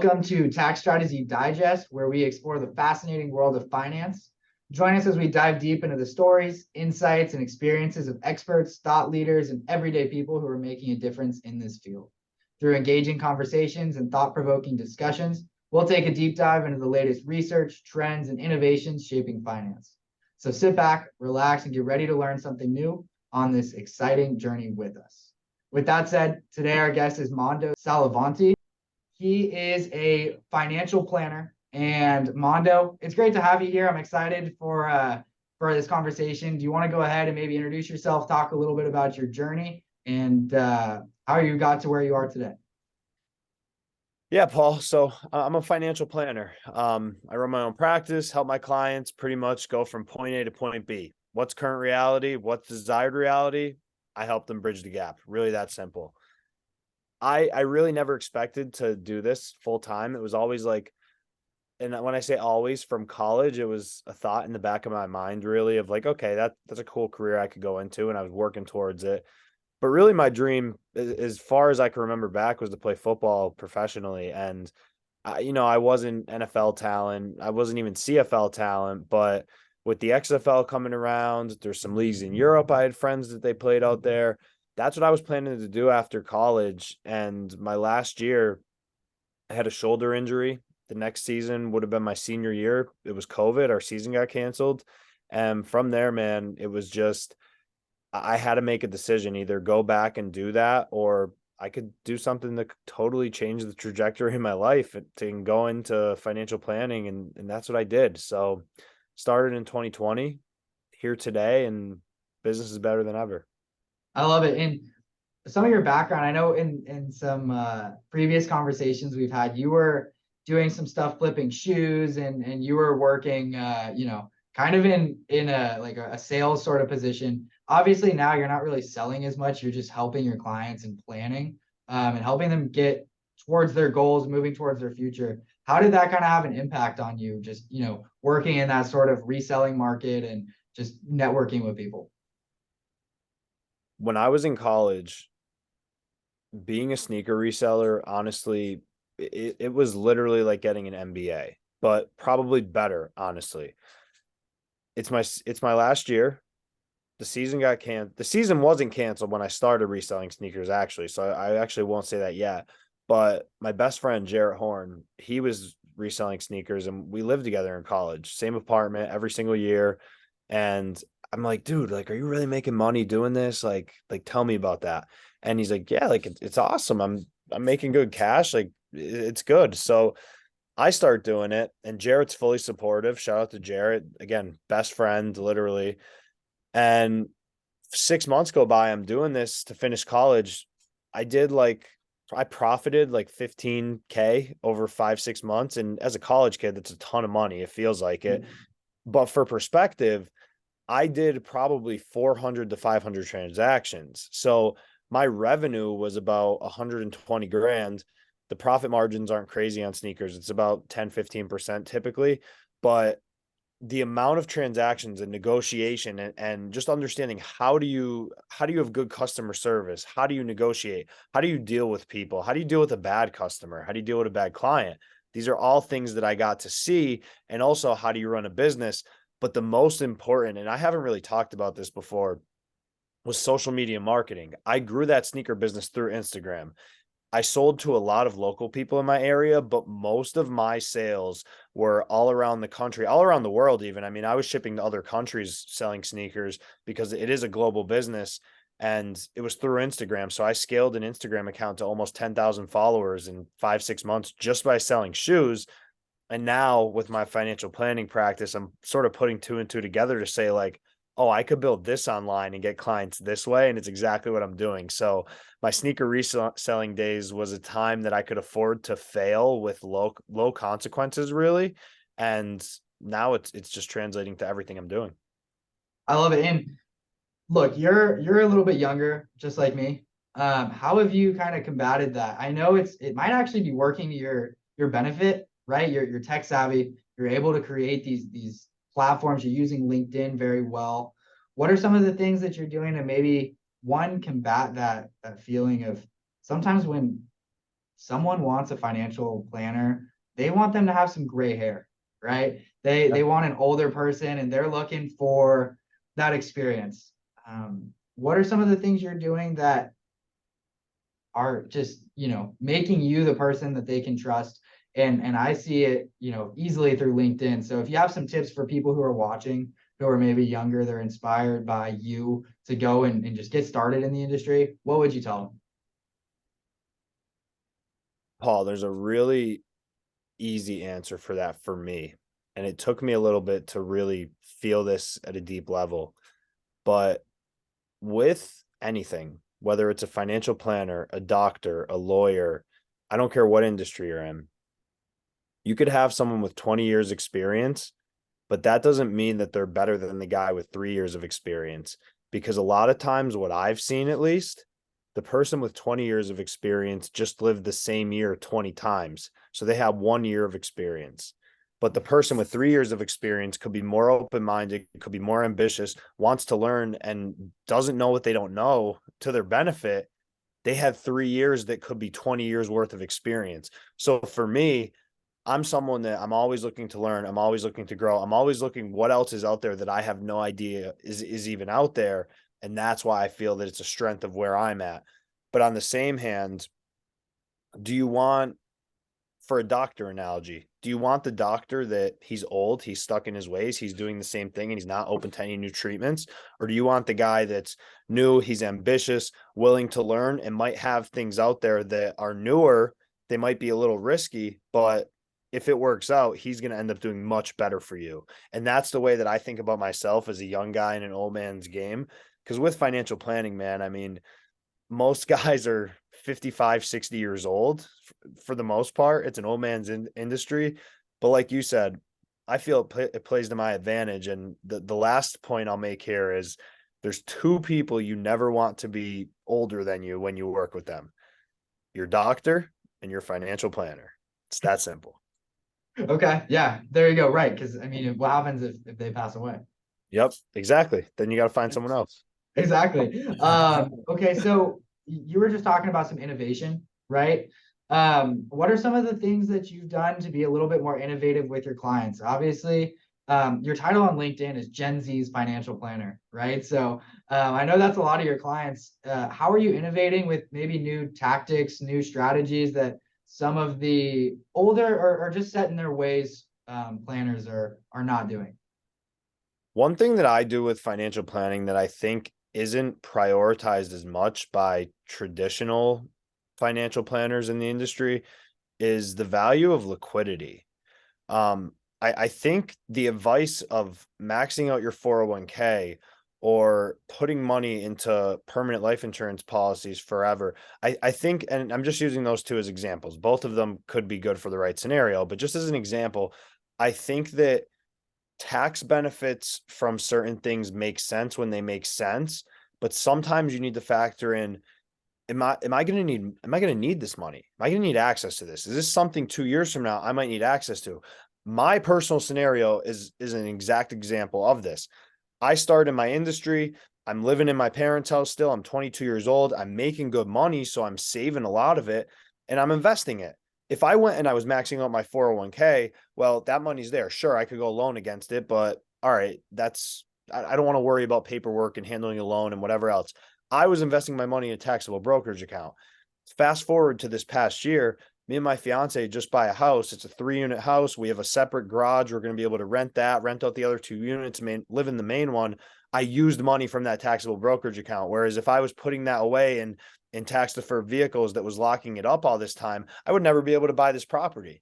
Welcome to Tax Strategy Digest, where we explore the fascinating world of finance. Join us as we dive deep into the stories, insights, and experiences of experts, thought leaders, and everyday people who are making a difference in this field. Through engaging conversations and thought-provoking discussions, we'll take a deep dive into the latest research, trends, and innovations shaping finance. So sit back, relax, and get ready to learn something new on this exciting journey with us. With that said, today our guest is Mando Sallavanti. He is a financial planner. And Mando, it's great to have you here. I'm excited for this conversation. Do you want to go ahead and maybe introduce yourself, talk a little bit about your journey and how you got to where you are today? Yeah, Paul. So I'm a financial planner. I run my own practice, help my clients pretty much go from point A to point B. What's current reality? What's desired reality? I help them bridge the gap. Really that simple. I really never expected to do this full time. It was always like, and when I say always, from college, it was a thought in the back of my mind, really, of like, okay, that's a cool career I could go into, and I was working towards it. But really, my dream, as far as I can remember back, was to play football professionally. And I wasn't NFL talent, I wasn't even CFL talent, but with the XFL coming around, there's some leagues in Europe. I had friends that they played out there. That's what I was planning to do after college. And my last year, I had a shoulder injury. The next season would have been my senior year. It was COVID. Our season got canceled. And from there, man, it was just, I had to make a decision, either go back and do that, or I could do something that could totally change the trajectory of my life to go into financial planning. And that's what I did. So started in 2020, here today, and business is better than ever. I love it. And some of your background, I know in some previous conversations we've had, you were doing some stuff flipping shoes and you were working kind of in a sales sort of position. Obviously now you're not really selling as much, you're just helping your clients and planning and helping them get towards their goals, moving towards their future. How did that kind of have an impact on you, just working in that sort of reselling market and just networking with people? When I was in college, being a sneaker reseller, honestly, it was literally like getting an MBA, but probably better, honestly. It's my last year. The season wasn't canceled when I started reselling sneakers, actually. So I actually won't say that yet. But my best friend, Jarrett Horn, he was reselling sneakers and we lived together in college, same apartment every single year. And I'm like, dude, like, are you really making money doing this? Like, tell me about that. And he's like, yeah, like it's awesome. I'm making good cash. Like it's good. So I start doing it, and Jarrett's fully supportive. Shout out to Jarrett. Again, best friend, literally. And 6 months go by, I'm doing this to finish college. I profited like 15K over 5-6 months. And as a college kid, that's a ton of money. It feels like it. But for perspective, I did probably 400 to 500 transactions. So my revenue was about 120 grand. The profit margins aren't crazy on sneakers. It's about 10-15% typically. But the amount of transactions and negotiation and just understanding how do you have good customer service? How do you negotiate? How do you deal with people? How do you deal with a bad customer? How do you deal with a bad client? These are all things that I got to see. And also, how do you run a business? But the most important, and I haven't really talked about this before, was social media marketing. I grew that sneaker business through Instagram. I sold to a lot of local people in my area, but most of my sales were all around the country, all around the world even. I mean, I was shipping to other countries selling sneakers because it is a global business, and it was through Instagram. So I scaled an Instagram account to almost 10,000 followers in 5-6 months just by selling shoes. And now with my financial planning practice, I'm sort of putting two and two together to say like, oh, I could build this online and get clients this way. And it's exactly what I'm doing. So my sneaker reselling days was a time that I could afford to fail with low consequences, really. And now it's just translating to everything I'm doing. I love it. And look, you're a little bit younger, just like me. How have you kind of combated that? I know it might actually be working to your benefit, right? You're tech savvy. You're able to create these platforms. You're using LinkedIn very well. What are some of the things that you're doing to maybe one combat that feeling of sometimes when someone wants a financial planner, they want them to have some gray hair, right? They want an older person and they're looking for that experience. What are some of the things you're doing that are just, making you the person that they can trust? And I see it, easily through LinkedIn. So if you have some tips for people who are watching, who are maybe younger, they're inspired by you to go and just get started in the industry, what would you tell them? Paul, there's a really easy answer for that for me. And it took me a little bit to really feel this at a deep level. But with anything, whether it's a financial planner, a doctor, a lawyer, I don't care what industry you're in, you could have someone with 20 years experience, but that doesn't mean that they're better than the guy with 3 years of experience. Because a lot of times, what I've seen at least, the person with 20 years of experience just lived the same year 20 times. So they have 1 year of experience. But the person with 3 years of experience could be more open-minded, could be more ambitious, wants to learn, and doesn't know what they don't know to their benefit. They have 3 years that could be 20 years worth of experience. So for me, I'm someone that I'm always looking to learn. I'm always looking to grow. I'm always looking what else is out there that I have no idea is even out there. And that's why I feel that it's a strength of where I'm at. But on the same hand, do you want, for a doctor analogy, do you want the doctor that he's old, he's stuck in his ways, he's doing the same thing, and he's not open to any new treatments? Or do you want the guy that's new, he's ambitious, willing to learn, and might have things out there that are newer? They might be a little risky, but if it works out, he's going to end up doing much better for you. And that's the way that I think about myself as a young guy in an old man's game. Because with financial planning, man, I mean, most guys are 55, 60 years old for the most part. It's an old man's industry. But like you said, I feel it plays to my advantage. And the last point I'll make here is there's two people you never want to be older than you when you work with them: your doctor and your financial planner. It's that simple. Okay, yeah, there you go. Right, because I mean, what happens if they pass away? Yep, exactly. Then you got to find someone else. Exactly. Okay, so you were just talking about some innovation, right? What are some of the things that you've done to be a little bit more innovative with your clients? Obviously, your title on LinkedIn is Gen Z's financial planner, right? So I know that's a lot of your clients. How are you innovating with maybe new tactics, new strategies that some of the older or just set in their ways planners are not doing? One thing that I do with financial planning that I think isn't prioritized as much by traditional financial planners in the industry is the value of liquidity. I think the advice of maxing out your 401k or putting money into permanent life insurance policies forever, I think, and I'm just using those two as examples, both of them could be good for the right scenario, but just as an example, I think that tax benefits from certain things make sense when they make sense, but sometimes you need to factor in, am I going to need this money? Am I going to need access to this? Is this something 2 years from now I might need access to? My personal scenario is an exact example of this. I started in my industry. I'm living in my parents' house still. I'm 22 years old. I'm making good money, so I'm saving a lot of it and I'm investing it. If I went and I was maxing out my 401k, well, that money's there. Sure, I could go loan against it, but all right, I don't want to worry about paperwork and handling a loan and whatever else. I was investing my money in a taxable brokerage account. Fast forward to this past year, me and my fiance just buy a house. It's a 3-unit house. We have a separate garage. We're going to be able to rent out the other 2 units, live in the main one. I used money from that taxable brokerage account. Whereas if I was putting that away in tax deferred vehicles that was locking it up all this time, I would never be able to buy this property.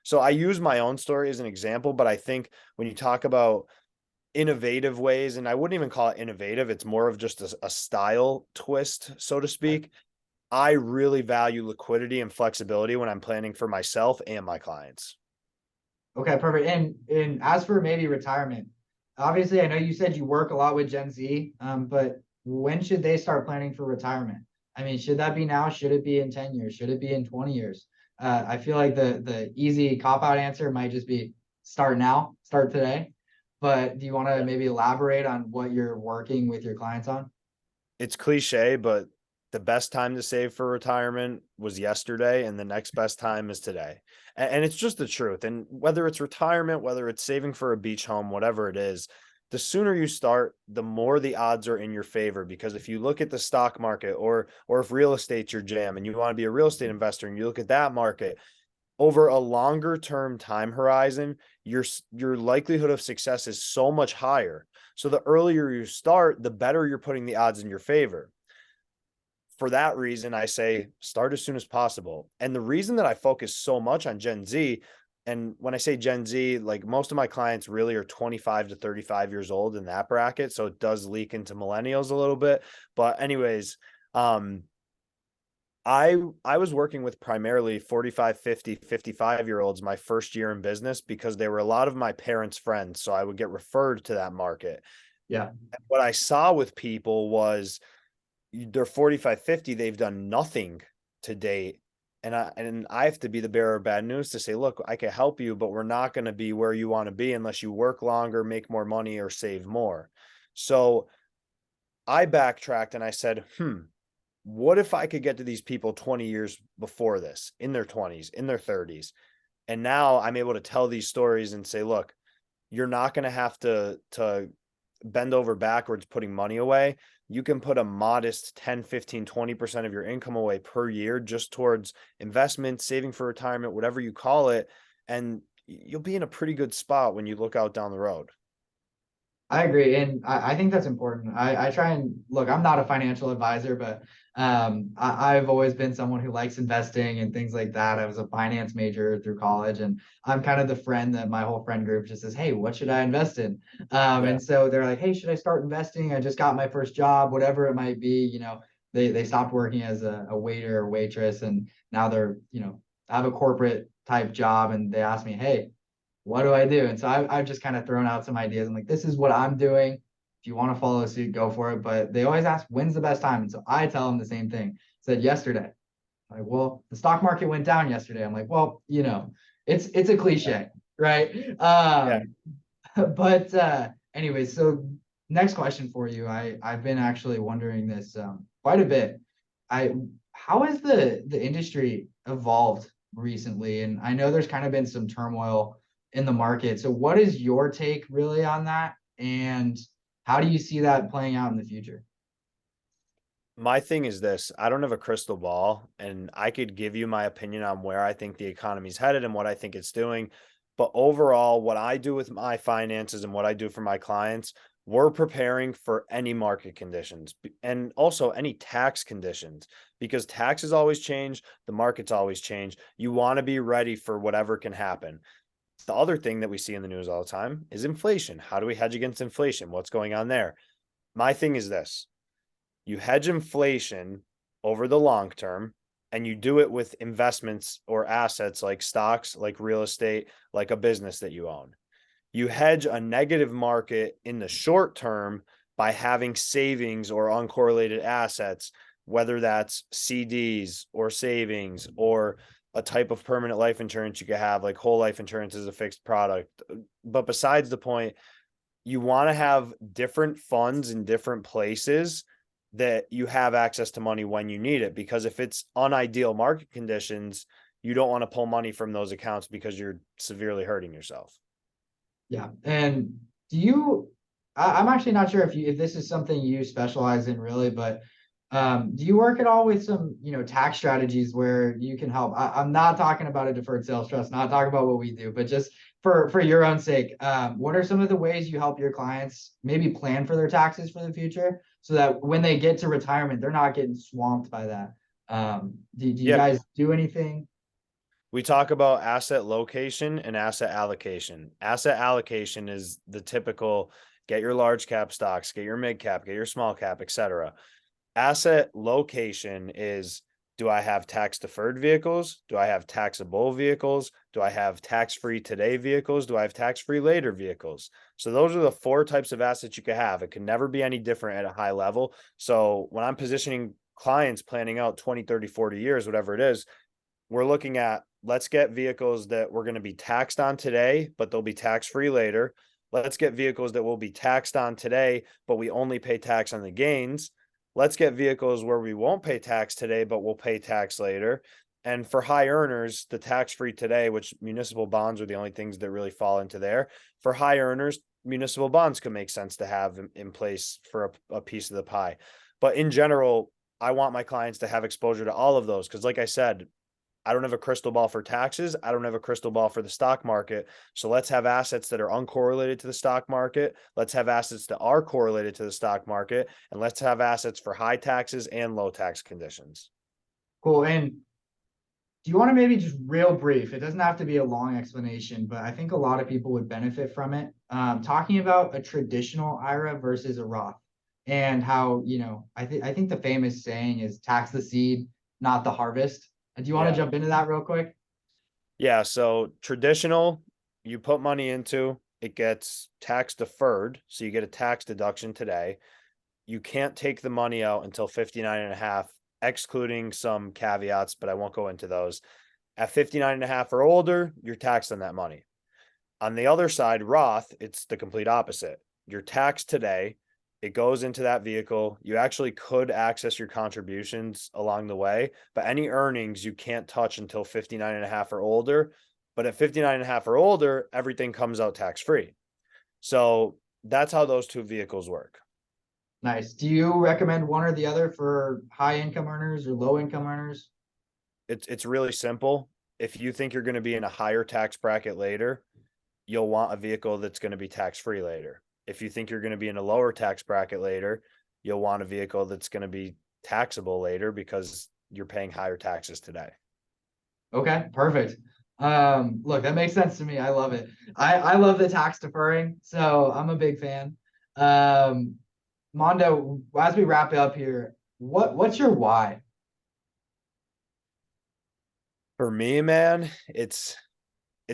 So I use my own story as an example, but I think when you talk about innovative ways, and I wouldn't even call it innovative, it's more of just a style twist, so to speak. I really value liquidity and flexibility when I'm planning for myself and my clients. Okay, perfect. And as for maybe retirement, obviously, I know you said you work a lot with Gen Z, but when should they start planning for retirement? I mean, should that be now? Should it be in 10 years? Should it be in 20 years? I feel like the easy cop out answer might just be start now, start today. But do you want to maybe elaborate on what you're working with your clients on? It's cliche, but the best time to save for retirement was yesterday, and the next best time is today. And it's just the truth. And whether it's retirement, whether it's saving for a beach home, whatever it is, the sooner you start, the more the odds are in your favor. Because if you look at the stock market, or if real estate's your jam and you want to be a real estate investor and you look at that market, over a longer term time horizon, your likelihood of success is so much higher. So the earlier you start, the better you're putting the odds in your favor. For that reason, I say start as soon as possible. And the reason that I focus so much on Gen Z, and when I say Gen Z, like most of my clients really are 25 to 35 years old in that bracket. So it does leak into millennials a little bit. But anyways, I was working with primarily 45, 50, 55-year-olds my first year in business because they were a lot of my parents' friends. So I would get referred to that market. Yeah. And what I saw with people was they're 45, 50, they've done nothing to date. And I have to be the bearer of bad news to say, look, I can help you, but we're not going to be where you want to be unless you work longer, make more money, or save more. So I backtracked and I said, what if I could get to these people 20 years before this, in their 20s, in their 30s? And now I'm able to tell these stories and say, look, you're not going to have to bend over backwards putting money away. You can put a modest 10, 15, 20% of your income away per year just towards investment, saving for retirement, whatever you call it. And you'll be in a pretty good spot when you look out down the road. I agree. And I think that's important. I try and look, I'm not a financial advisor, but I've always been someone who likes investing and things like that. I was a finance major through college, and I'm kind of the friend that my whole friend group just says, hey, what should I invest in? And so they're like, hey, should I start investing? I just got my first job, whatever it might be. They stopped working as a waiter or waitress, and now they're, have a corporate type job, and they ask me, hey, what do I do? And so I've just kind of thrown out some ideas. I'm like, this is what I'm doing. If you want to follow suit, go for it. But they always ask, when's the best time? And so I tell them the same thing. Said yesterday. I'm like, well, the stock market went down yesterday. I'm like, well, it's a cliche, right? Yeah. But anyways, so next question for you. I've been actually wondering this quite a bit. How has the industry evolved recently? And I know there's kind of been some turmoil in the market. So what is your take really on that? And how do you see that playing out in the future? My thing is this, I don't have a crystal ball, and I could give you my opinion on where I think the economy's headed and what I think it's doing. But overall, what I do with my finances and what I do for my clients, we're preparing for any market conditions and also any tax conditions, because taxes always change. The markets always change. You want to be ready for whatever can happen. The other thing that we see in the news all the time is inflation. How do we hedge against inflation? What's going on there? My thing is this: you hedge inflation over the long term, and you do it with investments or assets like stocks, like real estate, like a business that you own. You hedge a negative market in the short term by having savings or uncorrelated assets, whether that's CDs or savings or a type of permanent life insurance you could have, like whole life insurance is a fixed product. But besides the point, you want to have different funds in different places that you have access to money when you need it. Because if it's unideal market conditions, you don't want to pull money from those accounts because you're severely hurting yourself. Yeah. And I'm actually not sure if this is something you specialize in really, but do you work at all with some, tax strategies where you can help? I'm not talking about a deferred sales trust, not talking about what we do, but just for your own sake, what are some of the ways you help your clients maybe plan for their taxes for the future so that when they get to retirement, they're not getting swamped by that? Do you guys do anything? We talk about asset location and asset allocation. Asset allocation is the typical get your large cap stocks, get your mid cap, get your small cap, etc. Asset location is, do I have tax deferred vehicles? Do I have taxable vehicles? Do I have tax free today vehicles? Do I have tax free later vehicles? So those are the four types of assets you could have. It can never be any different at a high level. So when I'm positioning clients planning out 20, 30, 40 years, whatever it is, we're looking at, let's get vehicles that we're going to be taxed on today, but they'll be tax free later. Let's get vehicles that will be taxed on today, but we only pay tax on the gains. let's get vehicles where we won't pay tax today, but we'll pay tax later. And for high earners, the tax-free today, which municipal bonds are the only things that really fall into there. For high earners, municipal bonds could make sense to have in place for a piece of the pie. But in general, I want my clients to have exposure to all of those. Cause like I said, I don't have a crystal ball for taxes. I don't have a crystal ball for the stock market. So let's have assets that are uncorrelated to the stock market. Let's have assets that are correlated to the stock market. And let's have assets for high taxes and low tax conditions. Cool. And do you want to maybe just real brief? It doesn't have to be a long explanation, but I think a lot of people would benefit from it. Talking about a traditional IRA versus a Roth, and how, I think the famous saying is tax the seed, not the harvest. Do you want to jump into that real quick? Yeah. So traditional, you put money into, it gets tax deferred. So you get a tax deduction today. You can't take the money out until 59 and a half, excluding some caveats, but I won't go into those. At 59 and a half or older, you're taxed on that money. On the other side, Roth, it's the complete opposite. You're taxed today. It goes into that vehicle. You actually could access your contributions along the way, but any earnings you can't touch until 59 and a half or older. But at 59 and a half or older, everything comes out tax-free. So that's how those two vehicles work. Nice. Do you recommend one or the other for high income earners or low income earners? It's really simple. If you think you're going to be in a higher tax bracket later, you'll want a vehicle that's going to be tax-free later. If you think you're going to be in a lower tax bracket later, you'll want a vehicle that's going to be taxable later because you're paying higher taxes today. Okay, perfect. Look, that makes sense to me. I love it. I love the tax deferring, so I'm a big fan. Mando, as we wrap it up here, what's your why? For me, man, it's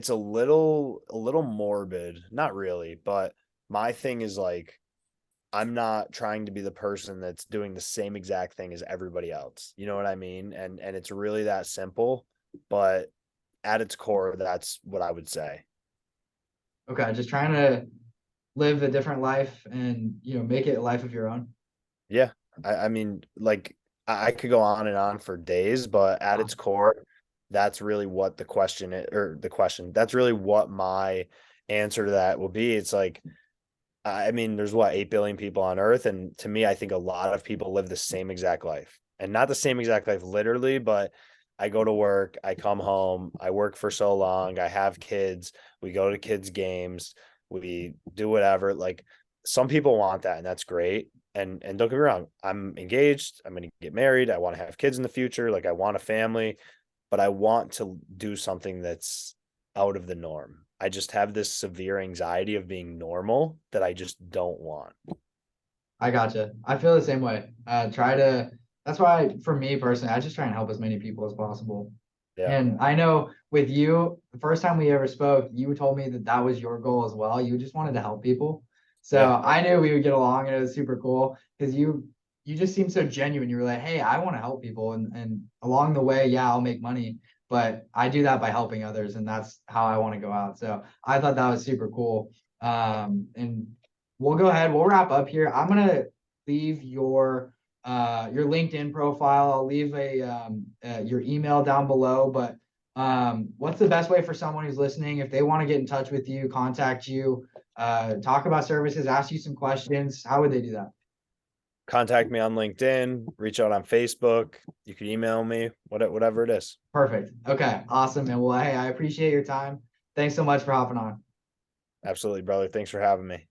a little morbid, not really, but my thing is like, I'm not trying to be the person that's doing the same exact thing as everybody else. You know what I mean? And it's really that simple, but at its core, that's what I would say. Okay, just trying to live a different life and make it a life of your own. Yeah. I mean, like I could go on and on for days, but at its core, that's really what the question is, or the question, that's really what my answer to that will be. It's like, I mean, there's what, 8 billion people on earth. And to me, I think a lot of people live the same exact life, and not the same exact life literally, but I go to work, I come home, I work for so long, I have kids, we go to kids' games, we do whatever. Like some people want that, and that's great. And don't get me wrong, I'm engaged, I'm going to get married, I want to have kids in the future, like I want a family, but I want to do something that's out of the norm. I just have this severe anxiety of being normal that I just don't want. I gotcha. I feel the same way. That's why for me personally, I just try and help as many people as possible. Yeah. And I know with you, the first time we ever spoke, you told me that that was your goal as well. You just wanted to help people. So Yeah. I knew we would get along, and it was super cool because you just seemed so genuine. You were like, hey, I want to help people. And along the way, yeah, I'll make money, but I do that by helping others. And that's how I want to go out. So I thought that was super cool. And we'll go ahead, we'll wrap up here. I'm gonna leave your LinkedIn profile. I'll leave your email down below. But what's the best way for someone who's listening, if they want to get in touch with you, contact you, talk about services, ask you some questions? How would they do that? Contact me on LinkedIn, reach out on Facebook. You can email me, whatever it is. Perfect. Okay, awesome. And well, hey, I appreciate your time. Thanks so much for hopping on. Absolutely, brother. Thanks for having me.